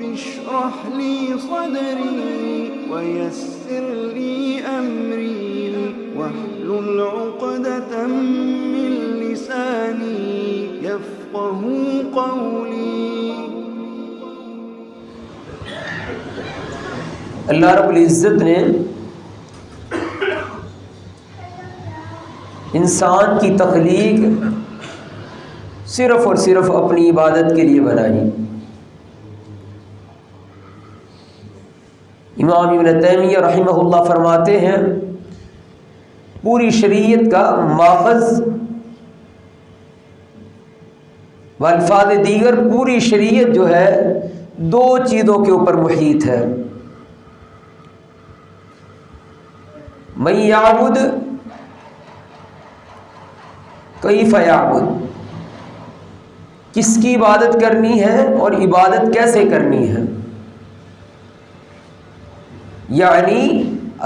اشرح لي صدري ويسر لي أمري واحلل عقدة من لساني يفقهوا قولي۔ اللہ رب العزت نے انسان کی تخلیق صرف اور صرف اپنی عبادت کے لیے بنائی۔ امام ابن تیمیہ رحمہ اللہ فرماتے ہیں پوری شریعت کا ماخذ والفاظ دیگر پوری شریعت جو ہے دو چیزوں کے اوپر محیط ہے۔ من یعبد کیف یعبد، کس کی عبادت کرنی ہے اور عبادت کیسے کرنی ہے، یعنی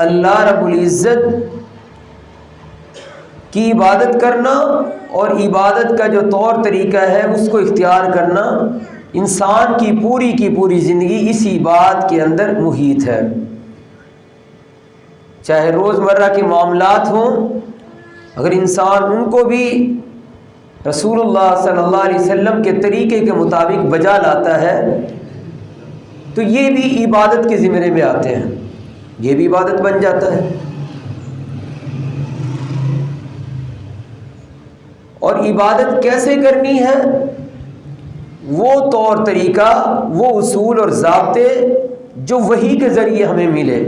اللہ رب العزت کی عبادت کرنا اور عبادت کا جو طور طریقہ ہے اس کو اختیار کرنا، انسان کی پوری زندگی اسی بات کے اندر محیط ہے۔ چاہے روزمرہ کے معاملات ہوں، اگر انسان ان کو بھی رسول اللہ صلی اللہ علیہ وسلم کے طریقے کے مطابق بجا لاتا ہے تو یہ بھی عبادت کے زمرے میں آتے ہیں، یہ بھی عبادت بن جاتا ہے۔ اور عبادت کیسے کرنی ہے، وہ طور طریقہ، وہ اصول اور ضابطے جو وحی کے ذریعے ہمیں ملے۔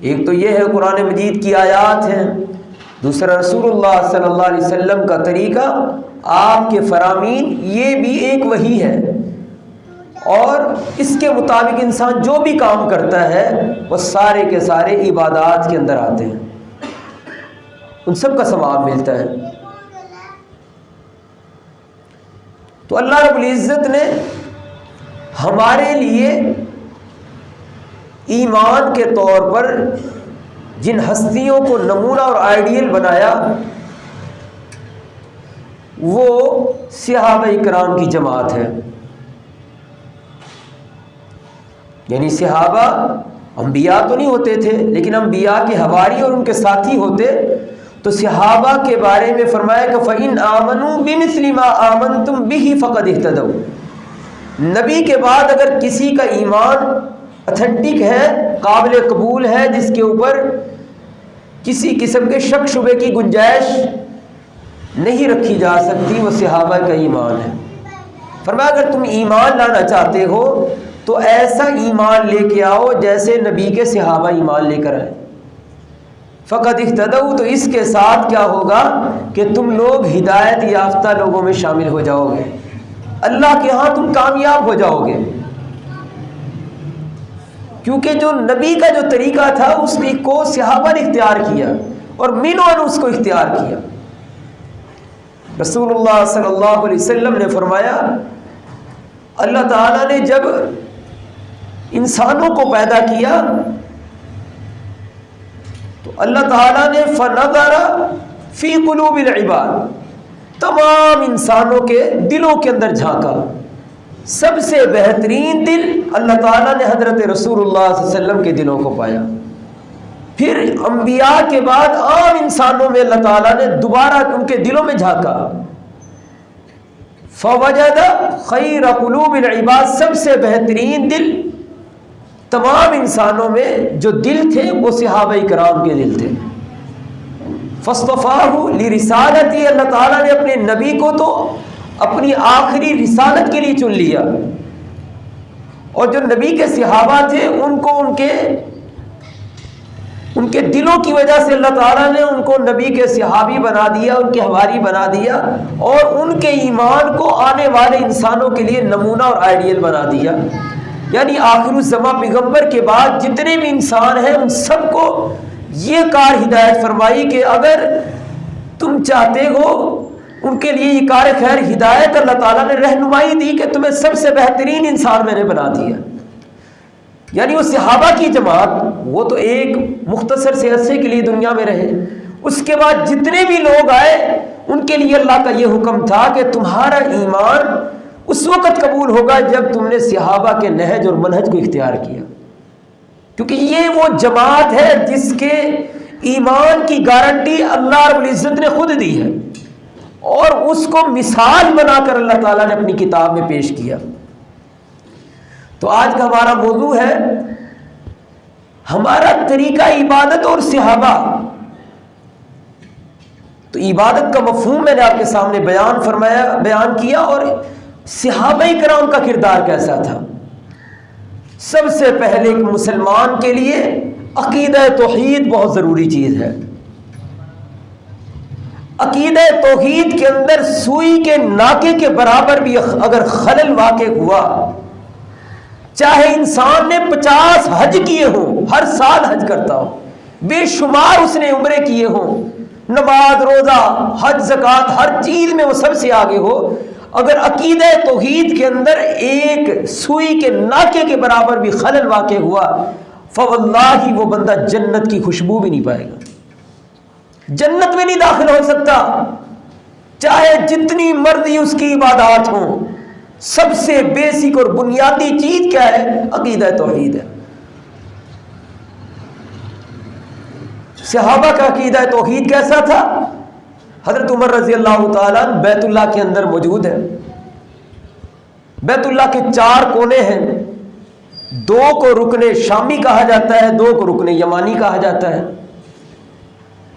ایک تو یہ ہے قرآن مجید کی آیات ہیں، دوسرا رسول اللہ صلی اللہ علیہ وسلم کا طریقہ، آپ کے فرامین، یہ بھی ایک وحی ہے۔ اور اس کے مطابق انسان جو بھی کام کرتا ہے وہ سارے کے سارے عبادات کے اندر آتے ہیں، ان سب کا ثواب ملتا ہے۔ تو اللہ رب العزت نے ہمارے لیے ایمان کے طور پر جن ہستیوں کو نمونہ اور آئیڈیل بنایا وہ صحابہ کرام کی جماعت ہے۔ یعنی صحابہ انبیاء تو نہیں ہوتے تھے، لیکن انبیاء کے حواری اور ان کے ساتھی ہوتے، تو صحابہ کے بارے میں فرمایا کہ فَإِنْ آمَنُوا بِمِثْلِ مَا آمَنْتُمْ بِهِ فَقَدِ اهْتَدَوْا، نبی کے بعد اگر کسی کا ایمان اتھینٹک ہے، قابل قبول ہے، جس کے اوپر کسی قسم کے شک شبے کی گنجائش نہیں رکھی جا سکتی، وہ صحابہ کا ایمان ہے۔ فرمایا اگر تم ایمان لانا چاہتے ہو تو ایسا ایمان لے کے آؤ جیسے نبی کے صحابہ ایمان لے کر آئے۔ فقط اہتدوا، تو اس کے ساتھ کیا ہوگا کہ تم لوگ ہدایت یافتہ لوگوں میں شامل ہو جاؤ گے، اللہ کے ہاں تم کامیاب ہو جاؤ گے، کیونکہ جو نبی کا جو طریقہ تھا اس کو صحابہ نے اختیار کیا اور منوں نے اس کو اختیار کیا۔ رسول اللہ صلی اللہ علیہ وسلم نے فرمایا اللہ تعالیٰ نے جب انسانوں کو پیدا کیا تو اللہ تعالیٰ نے فنظر فی قلوب العباد، تمام انسانوں کے دلوں کے اندر جھانکا، سب سے بہترین دل اللہ تعالیٰ نے حضرت رسول اللہ صلی اللہ علیہ وسلم کے دلوں کو پایا۔ پھر انبیاء کے بعد عام انسانوں میں اللہ تعالیٰ نے دوبارہ ان کے دلوں میں جھانکا، فوجد خیر قلوب العباد، سب سے بہترین دل تمام انسانوں میں جو دل تھے وہ صحابہ کرام کے دل تھے۔ فاصطفاہ لرسالتی، اللہ تعالیٰ نے اپنے نبی کو تو اپنی آخری رسالت کے لیے چن لیا، اور جو نبی کے صحابہ تھے ان کو ان کے دلوں کی وجہ سے اللہ تعالیٰ نے ان کو نبی کے صحابی بنا دیا، ان کے حواری بنا دیا، اور ان کے ایمان کو آنے والے انسانوں کے لیے نمونہ اور آئیڈیل بنا دیا۔ یعنی آخر الزماں پیغمبر کے بعد جتنے بھی انسان ہیں ان سب کو یہ کار ہدایت فرمائی کہ اگر تم چاہتے ہو، ان کے لیے یہ کار خیر ہدایت اللہ تعالیٰ نے رہنمائی دی کہ تمہیں سب سے بہترین انسان میں نے بنا دیا۔ یعنی وہ صحابہ کی جماعت وہ تو ایک مختصر سے عرصے کے لیے دنیا میں رہے، اس کے بعد جتنے بھی لوگ آئے ان کے لیے اللہ کا یہ حکم تھا کہ تمہارا ایمان اس وقت قبول ہوگا جب تم نے صحابہ کے نہج اور منہج کو اختیار کیا، کیونکہ یہ وہ جماعت ہے جس کے ایمان کی گارنٹی اللہ رب العزت نے خود دی ہے، اور اس کو مثال بنا کر اللہ تعالیٰ نے اپنی کتاب میں پیش کیا۔ تو آج کا ہمارا موضوع ہے ہمارا طریقہ عبادت اور صحابہ۔ تو عبادت کا مفہوم میں نے آپ کے سامنے بیان کیا، اور صحابہ کرام کا کردار کیسا تھا۔ سب سے پہلے ایک مسلمان کے لیے عقیدہ توحید بہت ضروری چیز ہے۔ عقیدہ توحید کے اندر سوئی کے ناکے کے برابر بھی اگر خلل واقع ہوا، چاہے انسان نے 50 حج کیے ہوں، ہر سال حج کرتا ہو، بے شمار اس نے عمرے کیے ہوں، نماز روزہ حج زکوٰۃ ہر چیز میں وہ سب سے آگے ہو، اگر عقیدہ توحید کے اندر ایک سوئی کے ناکے کے برابر بھی خلل واقع ہوا، فواللہ وہ بندہ جنت کی خوشبو بھی نہیں پائے گا، جنت میں نہیں داخل ہو سکتا، چاہے جتنی مرضی اس کی عبادات ہوں۔ سب سے بیسک اور بنیادی چیز کیا ہے؟ عقیدہ توحید ہے۔ صحابہ کا عقیدہ توحید کیسا تھا؟ حضرت عمر رضی اللہ تعالیٰ بیت اللہ کے اندر موجود ہے۔ بیت اللہ کے 4 کونے ہیں، 2 کو رکن شامی کہا جاتا ہے، 2 کو رکن یمانی کہا جاتا ہے۔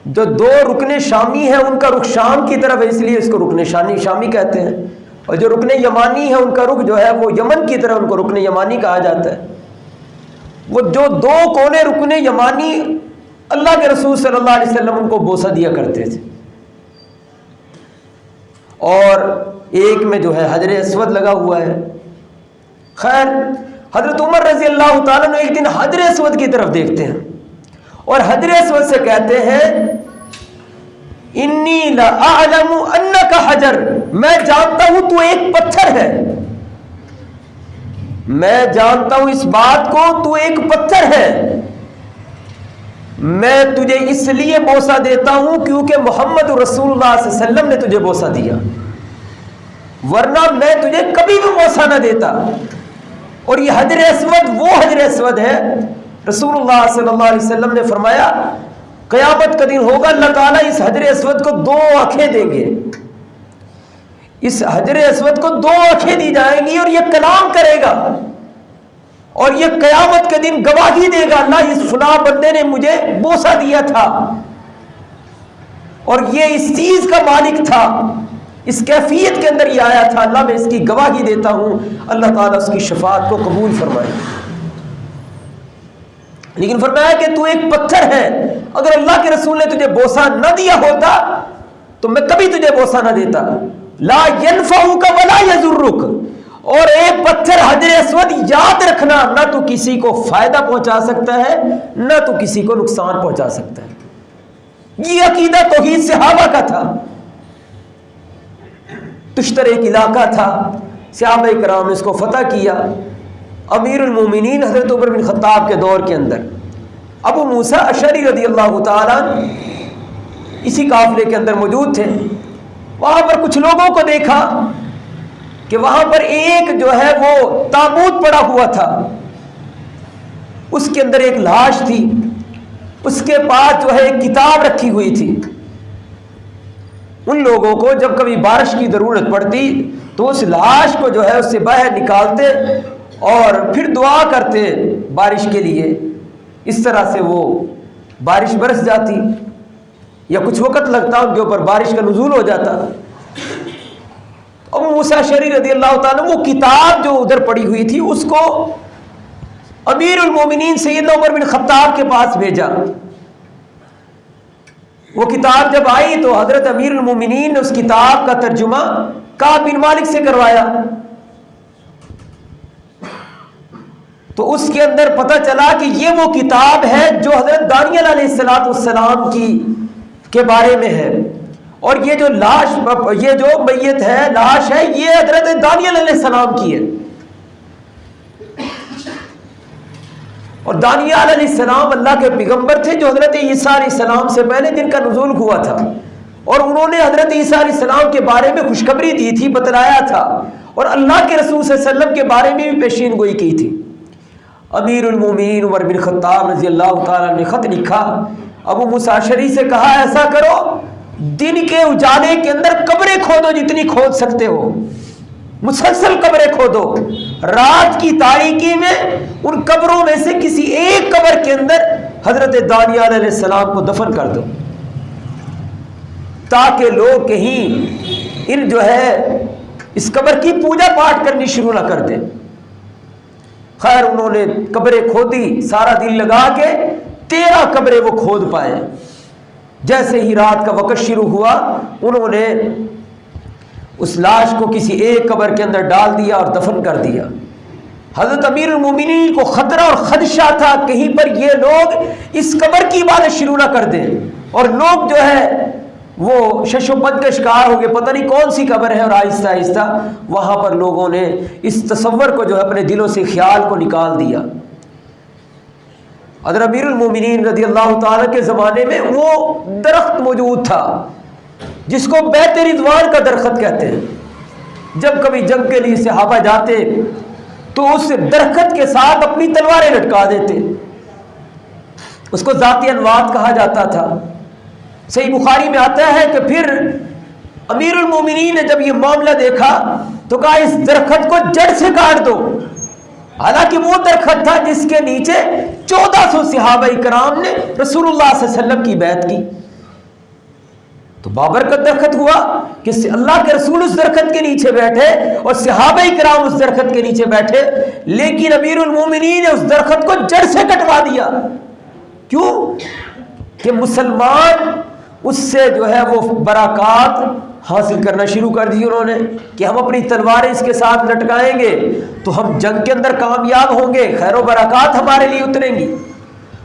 جو 2 رکن شامی ہیں ان کا رخ شام کی طرف ہے، اس لیے اس کو رکن شامی کہتے ہیں، اور جو رکن یمانی ہے ان کا رخ جو ہے وہ یمن کی طرف، ان کو رکن یمانی کہا جاتا ہے۔ وہ جو 2 کونے رکن یمانی، اللہ کے رسول صلی اللہ علیہ وسلم ان کو بوسہ دیا کرتے تھے، اور ایک میں جو ہے حجر اسود لگا ہوا ہے۔ خیر، حضرت عمر رضی اللہ تعالیٰ نے ایک دن حجر اسود کی طرف دیکھتے ہیں اور حجر اسود سے کہتے ہیں انی لأعلم انک حجر، میں جانتا ہوں تو ایک پتھر ہے، میں جانتا ہوں اس بات کو تو ایک پتھر ہے، میں تجھے اس لیے بوسہ دیتا ہوں کیونکہ محمد رسول اللہ صلی اللہ علیہ وسلم نے تجھے بوسہ دیا، ورنہ میں تجھے کبھی بھی بوسہ نہ دیتا۔ اور یہ حجر اسود وہ حجر اسود ہے، رسول اللہ صلی اللہ علیہ وسلم نے فرمایا قیامت کا دن ہوگا، اللہ تعالیٰ اس حجر اسود کو 2 آنکھیں دیں گے، اس حجر اسود کو 2 آنکھیں دی جائیں گی، اور یہ کلام کرے گا، اور یہ قیامت کے دن گواہی دے گا، اللہ اس فلاں بندے نے مجھے بوسہ دیا تھا، اور یہ اس چیز کا مالک تھا، اس کیفیت کے اندر یہ آیا تھا، اللہ میں اس کی گواہی دیتا ہوں، اللہ تعالیٰ اس کی شفاعت کو قبول فرمائے۔ لیکن فرمایا کہ تو ایک پتھر ہے، اگر اللہ کے رسول نے تجھے بوسہ نہ دیا ہوتا تو میں کبھی تجھے بوسہ نہ دیتا، لا ينفعک ولا یضرک، اور ایک پتھر حجر اسود یاد رکھنا، نہ تو کسی کو فائدہ پہنچا سکتا ہے نہ تو کسی کو نقصان پہنچا سکتا ہے۔ یہ عقیدہ توحید صحابہ کا تھا۔ تشتر ایک علاقہ تھا، صحابہ کرام نے اس کو فتح کیا۔ امیر المومنین حضرت عمر بن خطاب کے دور کے اندر ابو موسیٰ اشعری رضی اللہ تعالیٰ اسی قافلے کے اندر موجود تھے۔ وہاں پر کچھ لوگوں کو دیکھا کہ وہاں پر ایک جو ہے وہ تابوت پڑا ہوا تھا، اس کے اندر ایک لاش تھی، اس کے پاس جو ہے ایک کتاب رکھی ہوئی تھی۔ ان لوگوں کو جب کبھی بارش کی ضرورت پڑتی تو اس لاش کو جو ہے اس سے باہر نکالتے اور پھر دعا کرتے بارش کے لیے، اس طرح سے وہ بارش برس جاتی یا کچھ وقت لگتا ان کے اوپر بارش کا نزول ہو جاتا۔ ابو موسیٰ اشعری رضی اللہ تعالیٰ وہ کتاب جو ادھر پڑی ہوئی تھی اس کو امیر المومنین سیدنا عمر بن خطاب کے پاس بھیجا۔ وہ کتاب جب آئی تو حضرت امیر المومنین نے اس کتاب کا ترجمہ کعب بن مالک سے کروایا، تو اس کے اندر پتہ چلا کہ یہ وہ کتاب ہے جو حضرت دانیال علیہ السلام کے بارے میں ہے، اور یہ جو لاش، یہ جو میت ہے، لاش ہے، یہ حضرت دانیال علیہ السلام کی ہے۔ اور دانیال علیہ السلام اللہ کے پیغمبر تھے جو حضرت عیسیٰ علیہ السلام سے پہلے جن کا نزول ہوا تھا، اور انہوں نے حضرت عیسیٰ علیہ السلام کے بارے میں خوشخبری دی تھی، بتلایا تھا، اور اللہ کے رسول صلی اللہ علیہ وسلم کے بارے میں بھی پیشین گوئی کی تھی۔ امیر المومنین عمر بن خطاب رضی اللہ تعالیٰ نے خط لکھا، ابو موسیٰ اشعری سے کہا ایسا کرو دن کے اجالے کے اندر قبریں کھودو جتنی کھود سکتے ہو، مسلسل قبریں کھودو، رات کی تاریکی میں ان قبروں میں سے کسی ایک قبر کے اندر حضرت دانیال علیہ السلام کو دفن کر دو، تاکہ لوگ کہیں ان جو ہے اس قبر کی پوجا پاٹ کرنی شروع نہ کر دیں۔ خیر انہوں نے قبریں کھودی، سارا دن لگا کے 13 قبریں وہ کھود پائے۔ جیسے ہی رات کا وقت شروع ہوا انہوں نے اس لاش کو کسی ایک قبر کے اندر ڈال دیا اور دفن کر دیا۔ حضرت امیر المومنین کو خطرہ اور خدشہ تھا کہیں پر یہ لوگ اس قبر کی عبادت شروع نہ کر دیں، اور لوگ جو ہے وہ شش و پنج کا شکار ہو گئے، پتہ نہیں کون سی قبر ہے، اور آہستہ آہستہ وہاں پر لوگوں نے اس تصور کو جو ہے اپنے دلوں سے خیال کو نکال دیا۔ حضرت امیر المومنین رضی اللہ تعالیٰ کے زمانے میں وہ درخت موجود تھا جس کو بیت رضوان کا درخت کہتے ہیں۔ جب کبھی جنگ کے لیے صحابہ جاتے تو اس درخت کے ساتھ اپنی تلواریں لٹکا دیتے، اس کو ذاتی انوات کہا جاتا تھا۔ صحیح بخاری میں آتا ہے کہ پھر امیر المومنین نے جب یہ معاملہ دیکھا تو کہا اس درخت کو جڑ سے کاٹ دو، حالانکہ وہ درخت تھا جس کے نیچے 1400 صحابہ کرام نے رسول اللہ صلی اللہ علیہ وسلم کی بیعت کی۔ تو بابرکت درخت ہوا کہ اللہ کے رسول اس درخت کے نیچے بیٹھے اور صحابہ کرام اس درخت کے نیچے بیٹھے، لیکن امیر المومنین نے اس درخت کو جڑ سے کٹوا دیا۔ کیوں؟ کہ مسلمان اس سے جو ہے وہ برکات حاصل کرنا شروع کر دی انہوں نے کہ ہم اپنی تلواریں اس کے ساتھ لٹکائیں گے تو ہم جنگ کے اندر کامیاب ہوں گے، خیر و برکات ہمارے لیے اتریں گی۔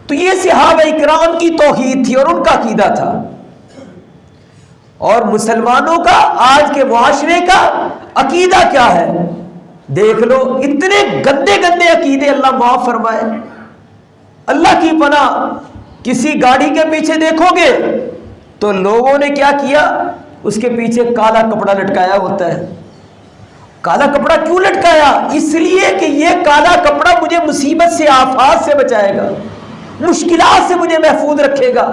تو یہ صحابہ کرام کی توحید تھی اور ان کا عقیدہ تھا۔ اور مسلمانوں کا آج کے معاشرے کا عقیدہ کیا ہے؟ دیکھ لو اتنے گندے گندے عقیدے، اللہ معاف فرمائے۔ اللہ کی پناہ، کسی گاڑی کے پیچھے دیکھو گے تو لوگوں نے کیا کیا، اس کے پیچھے کالا کپڑا لٹکایا ہوتا ہے۔ کالا کپڑا کیوں لٹکایا؟ اس لیے کہ یہ کالا کپڑا مجھے مصیبت سے، آفات سے بچائے گا، مشکلات سے مجھے محفوظ رکھے گا،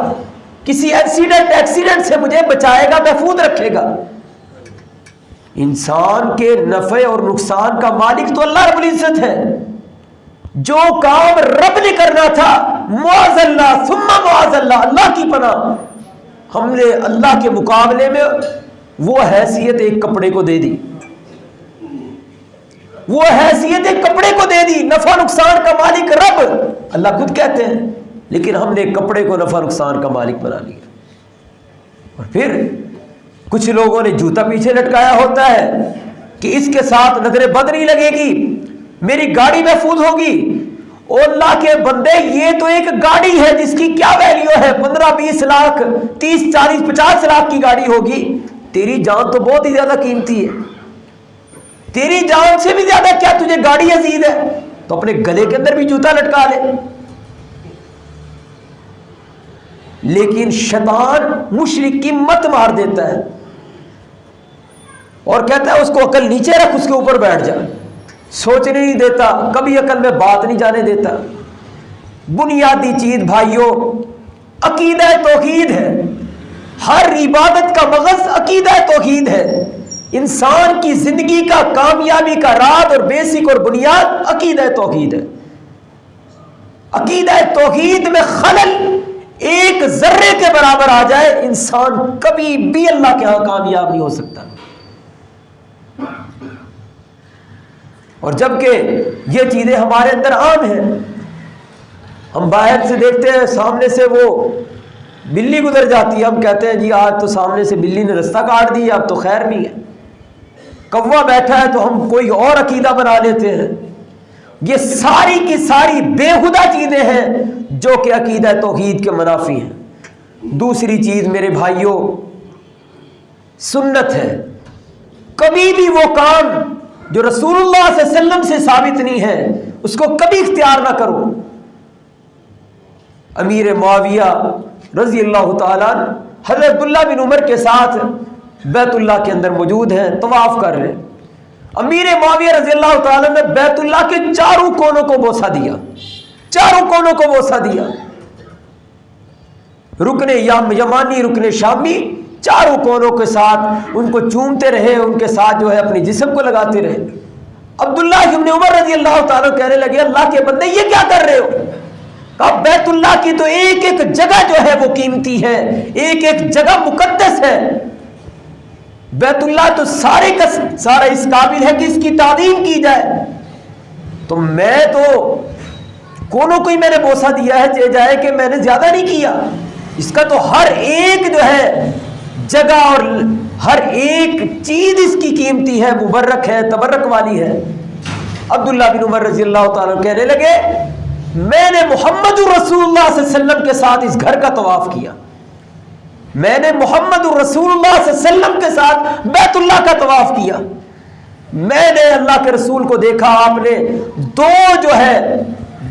کسی ایکسیڈنٹ سے مجھے بچائے گا، محفوظ رکھے گا۔ انسان کے نفع اور نقصان کا مالک تو اللہ رب العزت ہے۔ جو کام رب نے کرنا تھا معاذ اللہ ثم معاذ اللہ، اللہ کی پناہ، ہم نے اللہ کے مقابلے میں وہ حیثیت ایک کپڑے کو دے دی، وہ حیثیت ایک کپڑے کو دے دی۔ نفع نقصان کا مالک رب، اللہ خود کہتے ہیں، لیکن ہم نے کپڑے کو نفع نقصان کا مالک بنا لیا۔ اور پھر کچھ لوگوں نے جوتا پیچھے لٹکایا ہوتا ہے کہ اس کے ساتھ نظر بد نہیں لگے گی، میری گاڑی محفوظ ہوگی۔ اور اللہ کے بندے یہ تو ایک گاڑی ہے جس کی کیا ویلیو ہے، 15-20 لاکھ 30-40-50 لاکھ کی گاڑی ہوگی، تیری جان تو بہت ہی زیادہ قیمتی ہے، تیری جان سے بھی زیادہ کیا تجھے گاڑی عزیز ہے؟ تو اپنے گلے کے اندر بھی جوتا لٹکا لے۔ لیکن شیطان مشرک کی مت مار دیتا ہے اور کہتا ہے اس کو عقل نیچے رکھ، اس کے اوپر بیٹھ جا، سوچنے نہیں دیتا، کبھی عقل میں بات نہیں جانے دیتا۔ بنیادی چیز بھائیوں عقیدہ توحید ہے، ہر عبادت کا مغز عقیدہ توحید ہے۔ انسان کی زندگی کا کامیابی کا راز اور بیسک اور بنیاد عقیدہ توحید ہے۔ عقیدہ توحید میں خلل ایک ذرے کے برابر آ جائے، انسان کبھی بھی اللہ کے ہاں کامیاب نہیں ہو سکتا۔ اور جبکہ یہ چیزیں ہمارے اندر عام ہیں، ہم باہر سے دیکھتے ہیں سامنے سے وہ بلی گزر جاتی ہے، ہم کہتے ہیں جی آج تو سامنے سے بلی نے رستہ کاٹ دیا، اب تو خیر نہیں ہے۔ کوا بیٹھا ہے تو ہم کوئی اور عقیدہ بنا لیتے ہیں۔ یہ ساری کی ساری بےہودہ چیزیں ہیں جو کہ عقیدہ توحید کے منافی ہیں۔ دوسری چیز میرے بھائیوں سنت ہے، کبھی بھی وہ کام جو رسول اللہ صلی اللہ علیہ وسلم سے ثابت نہیں ہے اس کو کبھی اختیار نہ کرو۔ امیر معاویہ رضی اللہ تعالیٰ حضرت عبداللہ بن عمر کے ساتھ بیت اللہ کے اندر موجود ہیں، طواف کر رہے ہیں۔ امیر معاویہ رضی اللہ تعالیٰ نے بیت اللہ کے چاروں کونوں کو بوسہ دیا، چاروں کونوں کو بوسہ دیا، رکن یمانی، رکن شامی، چاروں کونوں کے ساتھ ان کو چومتے رہے، ان کے ساتھ جو ہے اپنی جسم کو لگاتے رہے۔ عبداللہ ابن عمر رضی اللہ تعالیٰ کہنے لگے اللہ کے بندے یہ کیا کر رہے ہو؟ کہا بیت اللہ کی تو ایک ایک جگہ جو ہے وہ قیمتی ہے، ایک ایک جگہ مقدس ہے، بیت اللہ تو سارے کا سارا اس قابل ہے کہ اس کی تعظیم کی جائے، تو میں تو کونوں کو ہی میں نے بوسہ دیا ہے، چاہے جائے کہ میں نے زیادہ نہیں کیا، اس کا تو ہر ایک جو ہے جگہ اور ہر ایک چیز اس کی قیمتی ہے، مبرک ہے، تبرک والی ہے۔ عبداللہ بن عمر رضی اللہ تعالیٰ کہنے لگے میں نے محمد رسول اللہ صلی اللہ علیہ وسلم کے ساتھ اس گھر کا طواف کیا، میں نے محمد رسول اللہ صلی اللہ علیہ وسلم کے ساتھ بیت اللہ کا طواف کیا، میں نے اللہ کے رسول کو دیکھا، آپ نے دو جو ہے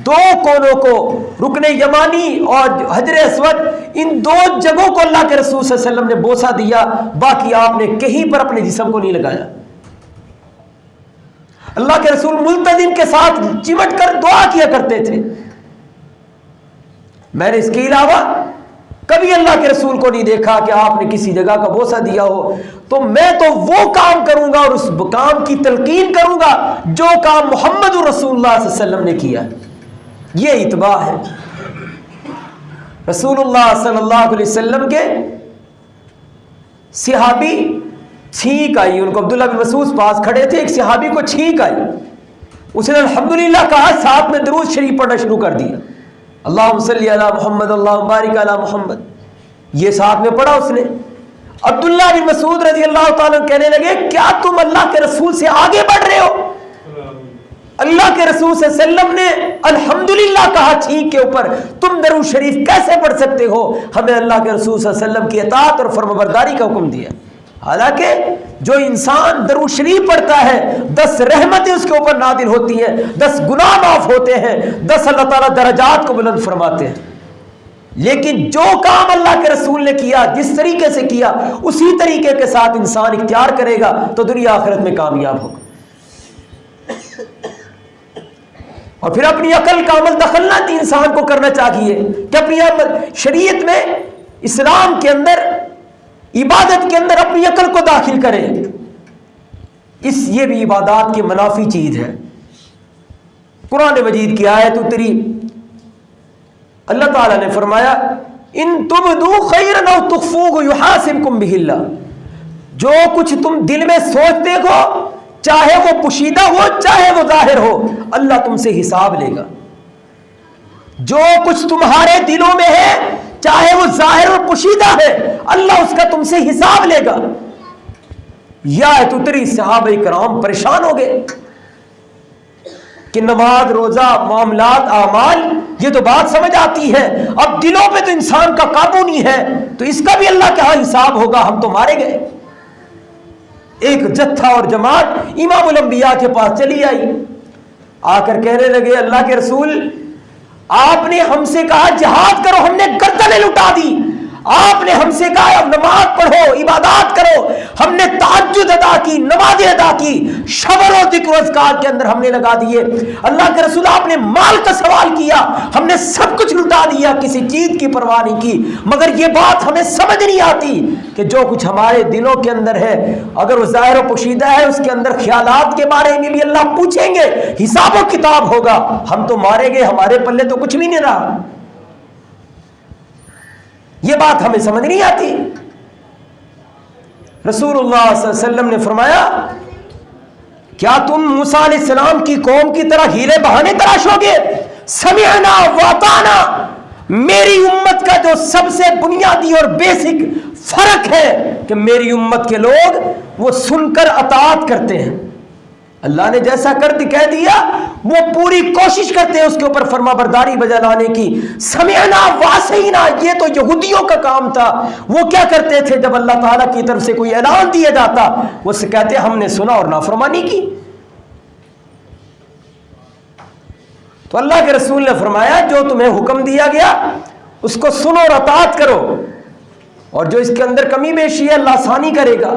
دو کونوں کو، رکن یمانی اور حجر اسود، ان دو جگہوں کو اللہ کے رسول صلی اللہ علیہ وسلم نے بوسہ دیا، باقی آپ نے کہیں پر اپنے جسم کو نہیں لگایا۔ اللہ کے رسول ملتزم کے ساتھ چمٹ کر دعا کیا کرتے تھے۔ میں نے اس کے علاوہ کبھی اللہ کے رسول کو نہیں دیکھا کہ آپ نے کسی جگہ کا بوسہ دیا ہو، تو میں تو وہ کام کروں گا اور اس کام کی تلقین کروں گا جو کام محمد رسول اللہ صلی اللہ علیہ وسلم نے کیا۔ یہ اتباع ہے۔ رسول اللہ صلی اللہ علیہ وسلم کے صحابی چھینک آئی، ان کو عبداللہ بن مسعود پاس کھڑے تھے، ایک صحابی کو چھینک آئی، اس نے الحمدللہ کہا، ساتھ میں درود شریف پڑھنا شروع کر دیا، اللہم صلی علی محمد اللہم بارک علی محمد، یہ ساتھ میں پڑھا اس نے۔ عبداللہ بن مسعود رضی اللہ تعالیٰ کہنے لگے کیا تم اللہ کے رسول سے آگے بڑھ رہے ہو؟ اللہ کے رسول صلی اللہ علیہ وسلم نے الحمدللہ کہا چھینک کے اوپر، تم درود شریف کیسے پڑھ سکتے ہو؟ ہمیں اللہ کے رسول صلی اللہ علیہ وسلم کی اطاعت اور فرمانبرداری کا حکم دیا۔ حالانکہ جو انسان درود شریف پڑھتا ہے 10 رحمتیں اس کے اوپر نازل ہوتی ہیں، 10 گناہ معاف ہوتے ہیں، 10 اللہ تعالیٰ درجات کو بلند فرماتے ہیں۔ لیکن جو کام اللہ کے رسول نے کیا، جس طریقے سے کیا، اسی طریقے کے ساتھ انسان اختیار کرے گا تو دنیا آخرت میں کامیاب ہوگا۔ اور پھر اپنی عقل کا عمل دخل نہ انسان کو کرنا چاہیے کہ اپنی شریعت میں، اسلام کے اندر، عبادت کے اندر اپنی عقل کو داخل کرے، یہ بھی عبادات کی منافی چیز ہے۔ قرآن مجید کی آیت اتری، اللہ تعالیٰ نے فرمایا ان تبدوا خیرا او تخفوه یحاسبکم بہ اللہ، جو کچھ تم دل میں سوچتے ہو، چاہے وہ پوشیدہ ہو چاہے وہ ظاہر ہو، اللہ تم سے حساب لے گا۔ جو کچھ تمہارے دلوں میں ہے، چاہے وہ ظاہر اور پوشیدہ ہے، اللہ اس کا تم سے حساب لے گا۔ یا اتری، صحابہ کرام پریشان ہو گئے کہ نماز، روزہ، معاملات، اعمال، یہ تو بات سمجھ آتی ہے، اب دلوں پہ تو انسان کا قابو نہیں ہے، تو اس کا بھی اللہ کے ہاں حساب ہوگا، ہم تو مارے گئے۔ ایک جتھا اور جماعت امام الانبیاء کے پاس چلی آئی، آ کر کہنے لگے اللہ کے رسول آپ نے ہم سے کہا جہاد کرو، ہم نے گردنیں لٹا دی، آپ نے ہم سے کہا اب نماز پڑھو، عبادات کرو، ہم نے تہجد ادا کی، نمازیں ادا کی، شبر و ذکر و اذکار کے اندر ہم نے لگا دیے۔ اللہ کے رسول آپ نے مال کا سوال کیا، ہم نے سب کچھ لٹا دیا، کسی چیز کی پرواہ نہیں کی، مگر یہ بات ہمیں سمجھ نہیں آتی کہ جو کچھ ہمارے دلوں کے اندر ہے، اگر وہ ظاہر و پوشیدہ ہے، اس کے اندر خیالات کے بارے میں بھی اللہ پوچھیں گے، حساب و کتاب ہوگا، ہم تو مارے گئے، ہمارے پلے تو کچھ بھی نہیں رہا۔ یہ بات ہمیں سمجھ نہیں آتی۔ رسول اللہ صلی اللہ علیہ وسلم نے فرمایا کیا تم موسیٰ علیہ السلام کی قوم کی طرح ہیلے بہانے تراشو گے؟ سمعنا واطعنا، میری امت کا جو سب سے بنیادی اور بیسک فرق ہے کہ میری امت کے لوگ وہ سن کر اطاعت کرتے ہیں، اللہ نے جیسا کہہ دیا وہ پوری کوشش کرتے ہیں اس کے اوپر فرما برداری بجا لانے کی۔ سمعنا واسعینا، یہ تو یہودیوں کا کام تھا، وہ کیا کرتے تھے جب اللہ تعالیٰ کی طرف سے کوئی اعلان دیا جاتا وہ سے کہتے ہم نے سنا اور نافرمانی کی۔ تو اللہ کے رسول نے فرمایا جو تمہیں حکم دیا گیا اس کو سنو اور اطاعت کرو، اور جو اس کے اندر کمی بیشی ہے اللہ آسانی کرے گا۔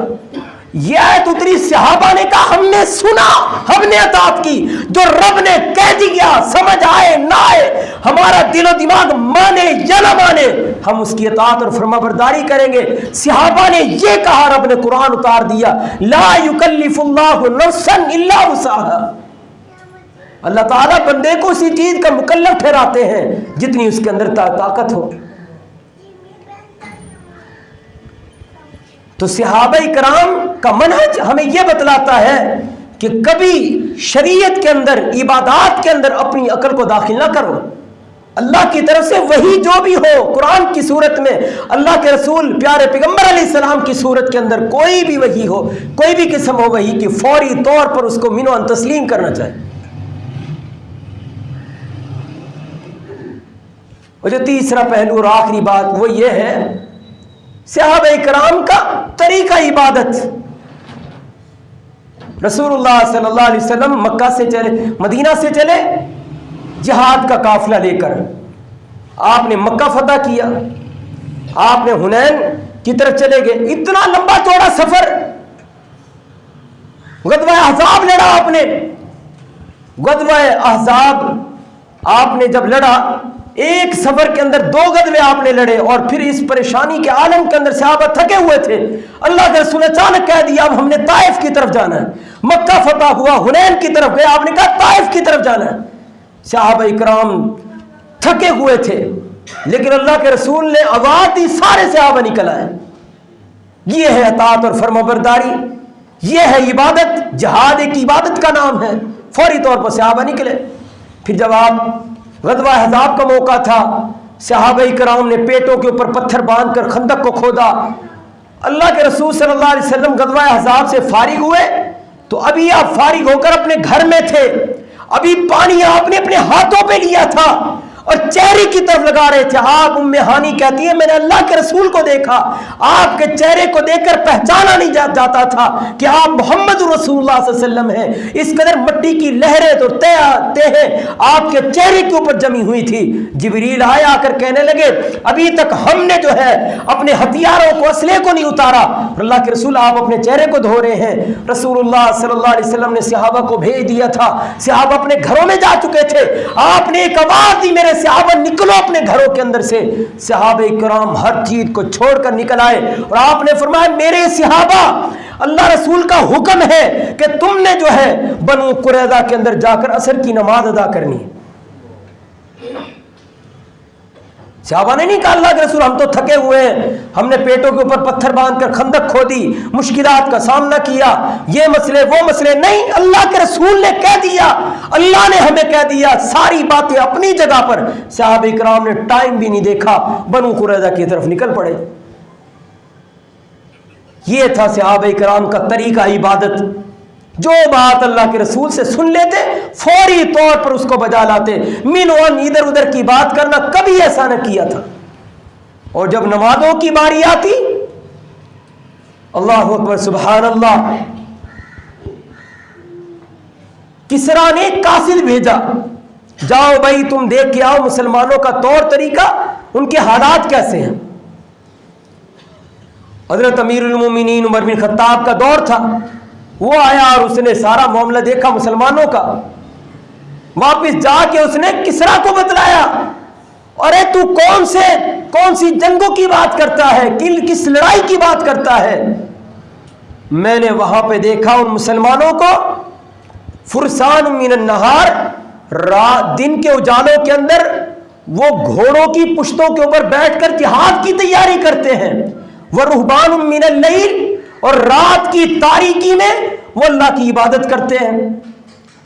یہ آیت اتری، صحابہ نے کہا ہم نے سنا، ہم نے اطاعت کی، جو رب نے کہہ دیا سمجھ آئے نہ آئے، ہمارا دل و دماغ مانے یا نہ مانے، ہم اس کی اطاعت اور فرما برداری کریں گے۔ صحابہ نے یہ کہا، رب نے قرآن اتار دیا، لا یکلف اللہ نفسا الا وسعها۔ اللہ تعالیٰ بندے کو اسی چیز کا مکلف ٹھہراتے ہیں جتنی اس کے اندر طاقت ہو۔ تو صحابہ کرام کا منہج ہمیں یہ بتلاتا ہے کہ کبھی شریعت کے اندر، عبادات کے اندر اپنی عقل کو داخل نہ کرو۔ اللہ کی طرف سے وہی جو بھی ہو، قرآن کی صورت میں، اللہ کے رسول پیارے پیغمبر علیہ السلام کی صورت کے اندر کوئی بھی وحی ہو، کوئی بھی قسم ہو وحی کی، فوری طور پر اس کو منو ان تسلیم کرنا چاہیے۔ اور جو تیسرا پہلو اور آخری بات وہ یہ ہے صحابہ کرام کا طریقہ عبادت۔ رسول اللہ صلی اللہ علیہ وسلم مکہ سے چلے، مدینہ سے چلے جہاد کا قافلہ لے کر، آپ نے مکہ فتح کیا، آپ نے حنین کی طرف چلے گئے، اتنا لمبا چوڑا سفر، غزوہ احزاب لڑا آپ نے، غزوہ احزاب آپ نے جب لڑا، ایک سفر کے اندر 2 غزوے آپ نے لڑے، اور پھر اس پریشانی کے عالم کے اندر صحابہ تھکے ہوئے تھے، اللہ کے رسول نے اچانک کہہ دیا اب ہم نے طائف کی طرف جانا ہے، مکہ فتح ہوا، حنین کی طرف گئے، آپ نے کہا طائف کی طرف جانا ہے۔ صحابہ اکرام تھکے ہوئے تھے، لیکن اللہ کے رسول نے آواز دی، سارے صحابہ نکل آئے۔ یہ ہے اطاعت اور فرما برداری، یہ ہے عبادت، جہاد ایک عبادت کا نام ہے۔ فوری طور پر صحابہ نکلے۔ پھر جب آپ غزوہ احزاب کا موقع تھا، صحابہ کرام نے پیٹوں کے اوپر پتھر باندھ کر خندق کو کھودا۔ اللہ کے رسول صلی اللہ علیہ وسلم غزوہ احزاب سے فارغ ہوئے تو ابھی آپ فارغ ہو کر اپنے گھر میں تھے، ابھی پانی آپ نے اپنے ہاتھوں پہ لیا تھا اور چہرے کی طرف لگا رہے تھے۔ آپ ام ہانی کہتی ہے میں نے اللہ کے رسول کو دیکھا، آپ کے چہرے کو دیکھ کر پہچانا نہیں جاتا تھا کہ آپ محمد رسول اللہ صلی اللہ علیہ وسلم ہیں، اس قدر مٹی کی لہریں تو تہیں آپ کے چہرے کے اوپر جمی ہوئی تھی۔ جبریل آئے، آ کر کہنے لگے ابھی تک ہم نے جو ہے اپنے ہتھیاروں کو، اسلحے کو نہیں اتارا، اور اللہ کے رسول آپ اپنے چہرے کو دھو رہے ہیں۔ رسول اللہ صلی اللہ علیہ وسلم نے صحابہ کو بھیج دیا تھا، صحابہ اپنے گھروں میں جا چکے تھے، آپ نے ایک آواز دی میرے صحابہ نکلو اپنے گھروں کے اندر سے۔ صحابہ کرام ہر چیز کو چھوڑ کر نکل آئے، اور آپ نے فرمایا میرے صحابہ، اللہ رسول کا حکم ہے کہ تم نے جو ہے بنو قریظہ کے اندر جا کر عصر کی نماز ادا کرنی ہے۔ صحابہ نے نہیں کہا اللہ کے رسول ہم تو تھکے ہوئے ہیں، ہم نے پیٹوں کے اوپر پتھر باندھ کر خندق کھودی، مشکلات کا سامنا کیا، یہ مسئلے وہ مسئلے نہیں، اللہ کے رسول نے کہہ دیا، اللہ نے ہمیں کہہ دیا، ساری باتیں اپنی جگہ پر۔ صحابہ کرام نے ٹائم بھی نہیں دیکھا، بنو قریظہ کی طرف نکل پڑے۔ یہ تھا صحابہ کرام کا طریقہ عبادت، جو بات اللہ کے رسول سے سن لیتے فوری طور پر اس کو بجا لاتے، منون ادھر ادھر کی بات کرنا کبھی ایسا نہ کیا تھا۔ اور جب نمازوں کی باری آتی، اللہ اکبر سبحان اللہ، کسرا نے قاصد بھیجا، جاؤ بھائی تم دیکھ کے آؤ مسلمانوں کا طور طریقہ، ان کے حالات کیسے ہیں۔ حضرت امیر المومنین عمر بن خطاب کا دور تھا، وہ آیا اور اس نے سارا معاملہ دیکھا مسلمانوں کا، واپس جا کے اس نے کسرا کو بتلایا، ارے تو کون سی جنگوں کی بات کرتا ہے، کس لڑائی کی بات کرتا ہے۔ میں نے وہاں پہ دیکھا ان مسلمانوں کو فرسان من النہار، دن کے اجالوں کے اندر وہ گھوڑوں کی پشتوں کے اوپر بیٹھ کر جہاد کی تیاری کرتے ہیں، وَرُهْبَانٌ مِّنَ اللَّيْلِ، اور رات کی تاریکی میں وہ اللہ کی عبادت کرتے ہیں،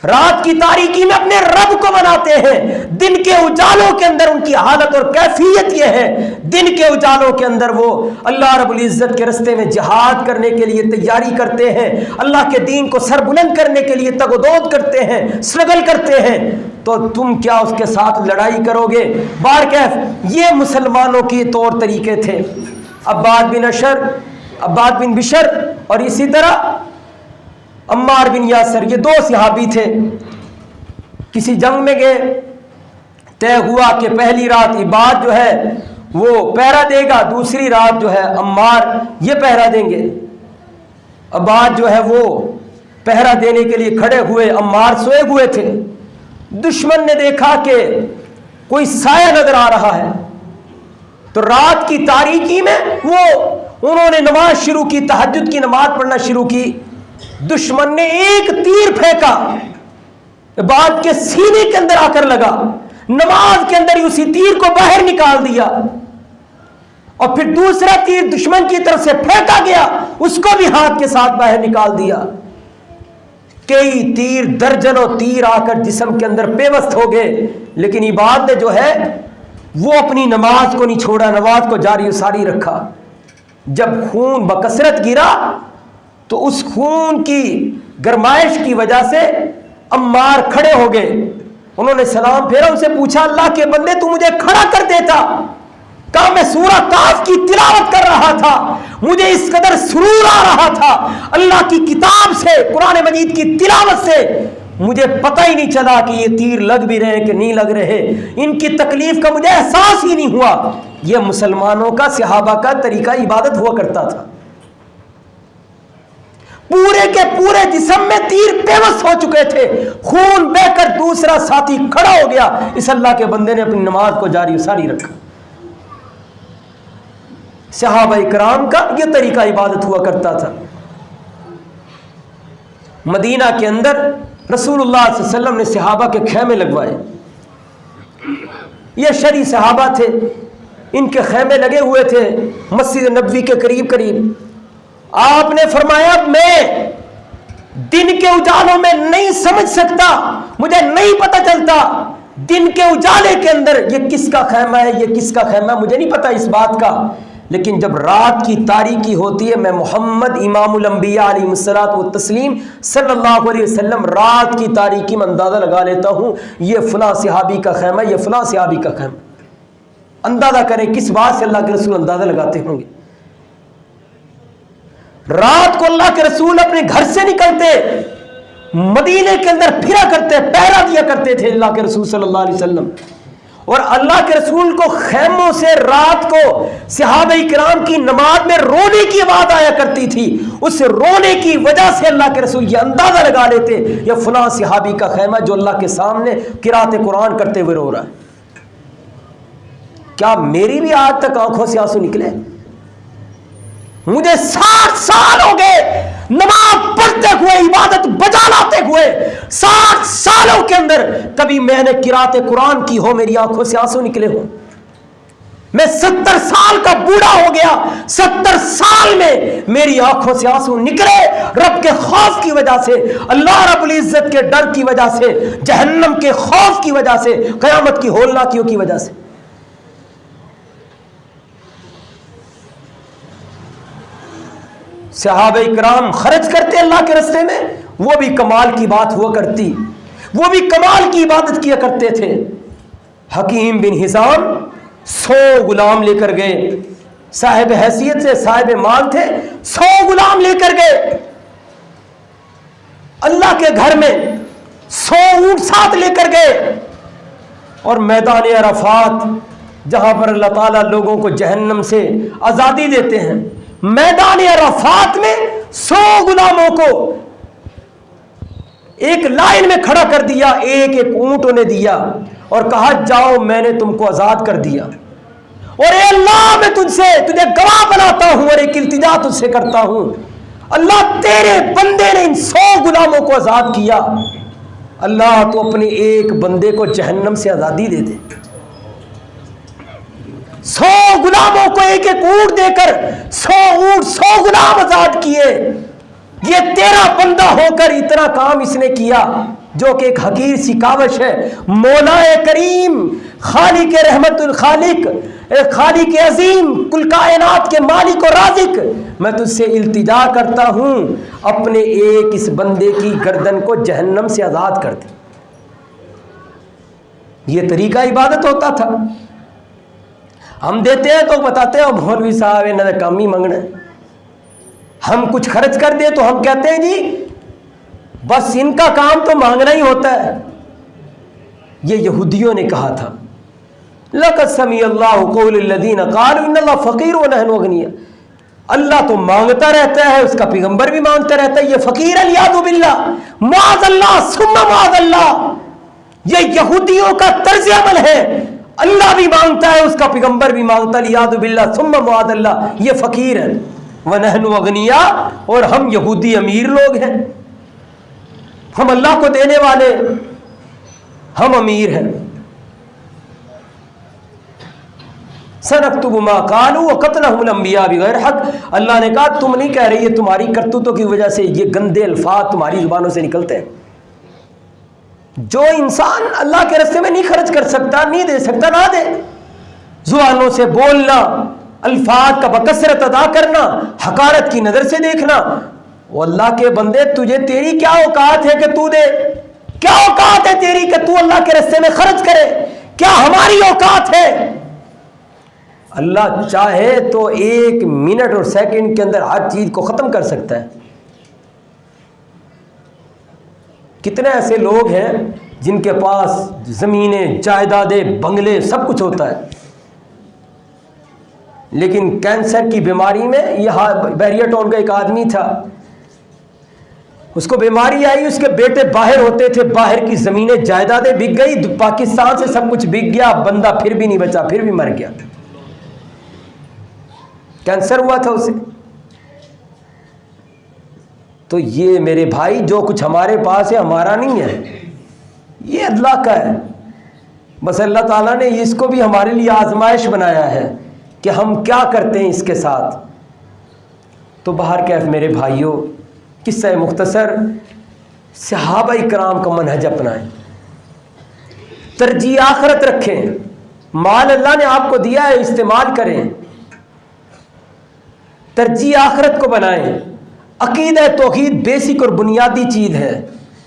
رات کی تاریکی میں اپنے رب کو مناتے ہیں۔ دن کے اجالوں کے اندر ان کی حالت اور کیفیت یہ ہے، دن کے اجالوں کے اندر وہ اللہ رب العزت کے رستے میں جہاد کرنے کے لیے تیاری کرتے ہیں، اللہ کے دین کو سر بلند کرنے کے لیے تگ و دود کرتے ہیں، اسٹرگل کرتے ہیں۔ تو تم کیا اس کے ساتھ لڑائی کرو گے؟ بارکیف یہ مسلمانوں کے طور طریقے تھے۔ عباد بن بشر اور اسی طرح عمار بن یاسر، یہ 2 صحابی تھے، کسی جنگ میں گئے، طے ہوا کہ پہلی رات عباد جو ہے وہ پہرا دے گا، دوسری رات جو ہے عمار یہ پہرا دیں گے۔ بعد جو ہے وہ پہرا دینے کے لیے کھڑے ہوئے، عمار سوئے ہوئے تھے، دشمن نے دیکھا کہ کوئی سایہ نظر آ رہا ہے، تو رات کی تاریکی میں انہوں نے نماز شروع کی، تہجد کی نماز پڑھنا شروع کی۔ دشمن نے ایک تیر پھینکا، بعد کے سینے کے اندر آ کر لگا، نماز کے اندر ہی اسی تیر کو باہر نکال دیا، اور پھر دوسرا تیر دشمن کی طرف سے پھینکا گیا، اس کو بھی ہاتھ کے ساتھ باہر نکال دیا۔ کئی تیر، درجنوں تیر آ کر جسم کے اندر پیوست ہو گئے، لیکن عباد نے جو ہے وہ اپنی نماز کو نہیں چھوڑا، نماز کو جاری و ساری رکھا۔ جب خون بکثرت گرا تو اس خون کی گرمائش کی وجہ سے عمار کھڑے ہو گئے، انہوں نے سلام پھیرا، ان سے پوچھا اللہ کے بندے تو مجھے کھڑا کر دیتا، کہا میں سورہ کاف کی تلاوت کر رہا تھا، مجھے اس قدر سرور آ رہا تھا اللہ کی کتاب سے، قرآن مجید کی تلاوت سے، مجھے پتہ ہی نہیں چلا کہ یہ تیر لگ بھی رہے کہ نہیں لگ رہے، ان کی تکلیف کا مجھے احساس ہی نہیں ہوا۔ یہ مسلمانوں کا، صحابہ کا طریقہ عبادت ہوا کرتا تھا۔ پورے کے پورے جسم میں تیر پیوست ہو چکے تھے، خون بہ کر دوسرا ساتھی کھڑا ہو گیا، اس اللہ کے بندے نے اپنی نماز کو جاری و ساری رکھا۔ صحابہ کرام کا یہ طریقہ عبادت ہوا کرتا تھا۔ مدینہ کے اندر رسول اللہ صلی اللہ علیہ وسلم نے صحابہ کے خیمے لگوائے، یہ شرعی صحابہ تھے، ان کے خیمے لگے ہوئے تھے مسجد نبوی کے قریب قریب۔ آپ نے فرمایا میں دن کے اجالوں میں نہیں سمجھ سکتا، مجھے نہیں پتہ چلتا دن کے اجالے کے اندر یہ کس کا خیمہ ہے، یہ کس کا خیمہ ہے، مجھے نہیں پتہ اس بات کا، لیکن جب رات کی تاریکی ہوتی ہے میں محمد امام الانبیاء علیہ الصلوۃ والتسلیم صلی اللہ علیہ وسلم رات کی تاریکی میں اندازہ لگا لیتا ہوں یہ فلاں صحابی کا خیمہ، یہ فلاں صحابی کا خیمہ۔ اندازہ کریں کس بات سے اللہ کے رسول اندازہ لگاتے ہوں گے۔ رات کو اللہ کے رسول اپنے گھر سے نکلتے، مدینے کے اندر پھرا کرتے، پہرا دیا کرتے تھے اللہ کے رسول صلی اللہ علیہ وسلم، اور اللہ کے رسول کو خیموں سے رات کو صحابہ کرام کی نماز میں رونے کی آواز آیا کرتی تھی، اس رونے کی وجہ سے اللہ کے رسول یہ اندازہ لگا لیتے یہ فلاں صحابی کا خیمہ جو اللہ کے سامنے قرات قرآن کرتے ہوئے رو رہا ہے۔ کیا میری بھی آج تک آنکھوں سے آنسو نکلے؟ مجھے 60 سال ہو گئے نماز پڑھتے ہوئے، عبادت بجا لاتے ہوئے، 60 سالوں کے اندر کبھی میں نے قرات قرآن کی ہو میری آنکھوں سے آنسو نکلے ہوں؟ میں 70 سال کا بوڑھا ہو گیا، 70 سال میں میری آنکھوں سے آنسو نکلے رب کے خوف کی وجہ سے، اللہ رب العزت کے ڈر کی وجہ سے، جہنم کے خوف کی وجہ سے، قیامت کی ہولناکیوں کی وجہ سے۔ صحابہ کرام خرچ کرتے اللہ کے راستے میں، وہ بھی کمال کی بات ہوا کرتی، وہ بھی کمال کی عبادت کیا کرتے تھے۔ حکیم بن حزام 100 غلام لے کر گئے، صاحب حیثیت سے صاحب مال تھے، 100 غلام لے کر گئے اللہ کے گھر میں، 100 اونٹ ساتھ لے کر گئے، اور میدان عرفات جہاں پر اللہ تعالیٰ لوگوں کو جہنم سے آزادی دیتے ہیں، میدان عرفات میں 100 غلاموں کو ایک لائن میں کھڑا کر دیا، ایک ایک اونٹ انہیں دیا اور کہا جاؤ میں نے تم کو آزاد کر دیا، اور اے اللہ میں تجھے گواہ بناتا ہوں اور ایک التجا تجھ سے کرتا ہوں، اللہ تیرے بندے نے ان 100 غلاموں کو آزاد کیا، اللہ تو اپنے ایک بندے کو جہنم سے آزادی دے دے۔ 100 غلاموں کو ایک ایک اونٹ دے کر 100 اونٹ 100 غلام آزاد کیے، یہ تیرا بندہ ہو کر اتنا کام اس نے کیا، جو کہ ایک حقیر سی کاوش ہے۔ مولا کریم، خالق رحمت الخالق، خالق عظیم، کل کائنات کے مالک و رازق، میں تجھ سے التجا کرتا ہوں اپنے ایک اس بندے کی گردن کو جہنم سے آزاد کر دے۔ یہ طریقہ عبادت ہوتا تھا۔ ہم دیتے ہیں تو بتاتے ہیں مولوی صاحب انہیں کم ہی منگنا ہے، ہم کچھ خرچ کر دیں تو ہم کہتے ہیں جی بس ان کا کام تو مانگنا ہی ہوتا ہے۔ یہ یہودیوں نے کہا تھا لَقَدْ سَمِعَ اللَّهُ قَوْلَ الَّذِينَ قَالُوا إِنَّ اللَّهَ فَقِيرٌ وَنَحْنُ أَغْنِيَاءُ، اللہ تو مانگتا رہتا ہے، اس کا پیغمبر بھی مانگتا رہتا ہے، یہ فقیر الیاذ باللہ، معاذ اللہ ثم معاذ اللہ، یہ یہودیوں کا طرز عمل ہے، اللہ بھی مانگتا ہے، اس کا پیغمبر بھی مانگتا ہے، الیاذ باللہ ثم معاذ اللہ، یہ فقیر ہے، ونحن اغنیاء، اور ہم یہودی امیر لوگ ہیں، ہم اللہ کو دینے والے، ہم امیر ہیں۔ سنکتب ما قالوا وقتلهم الانبیاء بغیر حق، اللہ نے کہا تم نہیں کہہ رہی، یہ تمہاری کرتوتوں کی وجہ سے یہ گندے الفاظ تمہاری زبانوں سے نکلتے ہیں۔ جو انسان اللہ کے راستے میں نہیں خرچ کر سکتا، نہیں دے سکتا، نہ دے۔ زبانوں سے بولنا، الفاظ کا بکثرت ادا کرنا، حقارت کی نظر سے دیکھنا، وہ اللہ کے بندے تجھے تیری کیا اوقات ہے کہ تو دے؟ کیا اوقات ہے تیری کہ تو اللہ کے راستے میں خرچ کرے؟ کیا ہماری اوقات ہے؟ اللہ چاہے تو 1 منٹ اور سیکنڈ کے اندر ہر چیز کو ختم کر سکتا ہے۔ کتنے ایسے لوگ ہیں جن کے پاس زمینیں، جائیدادیں، بنگلے، سب کچھ ہوتا ہے، لیکن کینسر کی بیماری میں، یہ بحریہ ٹاؤن کا ایک آدمی تھا، اس کو بیماری آئی، اس کے بیٹے باہر ہوتے تھے، باہر کی زمینیں، جائیدادیں بک گئی، پاکستان سے سب کچھ بک گیا، بندہ پھر بھی نہیں بچا، پھر بھی مر گیا، کینسر ہوا تھا اسے۔ تو یہ میرے بھائی جو کچھ ہمارے پاس ہے ہمارا نہیں ہے، یہ اللہ کا ہے، بس اللہ تعالیٰ نے اس کو بھی ہمارے لیے آزمائش بنایا ہے کہ ہم کیا کرتے ہیں اس کے ساتھ۔ تو بہر کیف میرے بھائیوں، قصہ مختصر، صحابہ کرام کا منہج اپنائیں، ترجیح آخرت رکھیں، مال اللہ نے آپ کو دیا ہے استعمال کریں، ترجیح آخرت کو بنائیں۔ عقیدہ توحید بیسک اور بنیادی چیز ہے،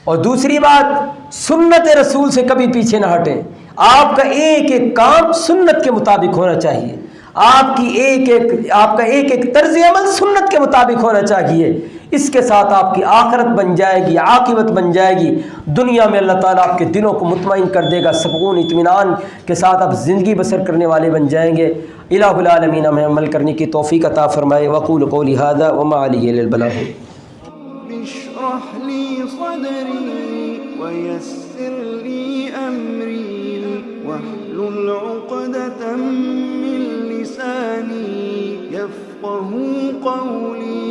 اور دوسری بات سنت رسول سے کبھی پیچھے نہ ہٹیں۔ آپ کا ایک ایک کام سنت کے مطابق ہونا چاہیے، آپ کا ایک ایک طرز عمل سنت کے مطابق ہونا چاہیے، اس کے ساتھ آپ کی آخرت بن جائے گی، عاقبت بن جائے گی، دنیا میں اللہ تعالیٰ آپ کے دلوں کو مطمئن کر دے گا، سکون اطمینان کے ساتھ آپ زندگی بسر کرنے والے بن جائیں گے۔ الہ العالمین ہمیں عمل کرنے کی توفیق عطا فرمائے۔ وقول قولی ھذا وما علی البلاغ۔ اشرح لي صدري ويسر لي أمري واحلل عقدة من لساني يفقه قولي